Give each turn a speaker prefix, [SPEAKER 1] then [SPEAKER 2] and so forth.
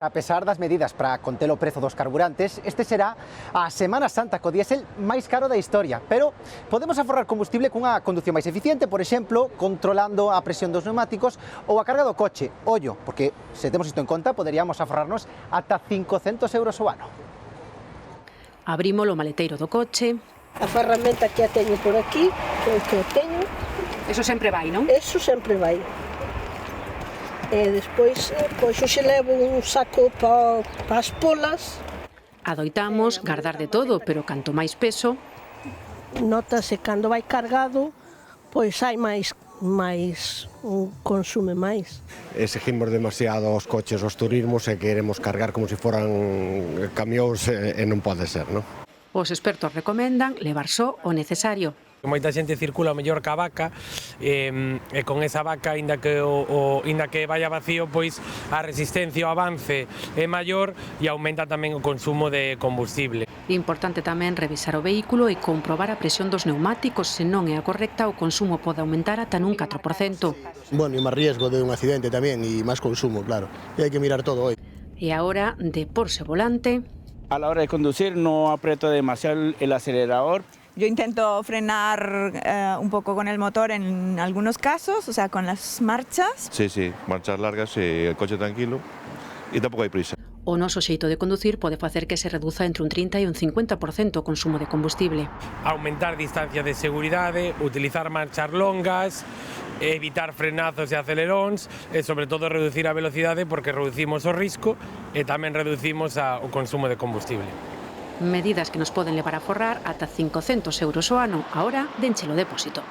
[SPEAKER 1] A pesar das medidas para conter o prezo dos carburantes, este será a Semana Santa co diésel máis caro da historia, pero podemos aforrar combustible cunha condución máis eficiente, por exemplo, controlando a presión dos neumáticos ou a carga do coche. Ollo, porque se temos isto en conta, poderíamos aforrarnos ata 500 euros ao ano.
[SPEAKER 2] Abrimos o maleteiro do coche.
[SPEAKER 3] A ferramenta que a teño por aquí, que é o que eu teño.
[SPEAKER 2] Eso sempre vai, non?
[SPEAKER 3] Eso sempre vai. E despois, pois hoxe levo un saco para as polas.
[SPEAKER 2] Adoitamos guardar de todo, pero canto máis peso,
[SPEAKER 3] Notase cando vai cargado, pois hai máis consume máis.
[SPEAKER 4] Exigimos demasiado aos coches, aos turismos, e queremos cargar como se foran camións e non pode ser, non?
[SPEAKER 2] os expertos recomendan levar só o necesario.
[SPEAKER 5] Moita xente circula o mellor ca vaca e con esa vaca, inda que vaya vacío, pois a resistencia ao avance é maior e aumenta tamén o consumo de combustible.
[SPEAKER 2] Importante tamén revisar o vehículo e comprobar a presión dos neumáticos. Se non é a correcta, o consumo pode aumentar ata nun 4%.
[SPEAKER 6] Bueno, e máis riesgo de un accidente tamén e máis consumo, claro. E hai que mirar todo hoy.
[SPEAKER 2] E a hora de porse o volante.
[SPEAKER 7] A la hora de conducir no aprieto demasiado el acelerador.
[SPEAKER 8] Yo intento frenar un poco con el motor en algunos casos, o sea, con las marchas.
[SPEAKER 9] Sí, marchas largas, el coche tranquilo y tampoco hay prisa.
[SPEAKER 2] O noso xeito de conducir pode facer que se reduza entre un 30 e un 50% o consumo de combustible.
[SPEAKER 5] Aumentar distancia de seguridade, utilizar marchas longas, evitar frenazos e aceleróns e, sobre todo, reducir a velocidade porque reducimos o risco e tamén reducimos o consumo de combustible.
[SPEAKER 2] Medidas que nos poden levar a forrar ata 500 euros ao ano. A hora de enche o depósito.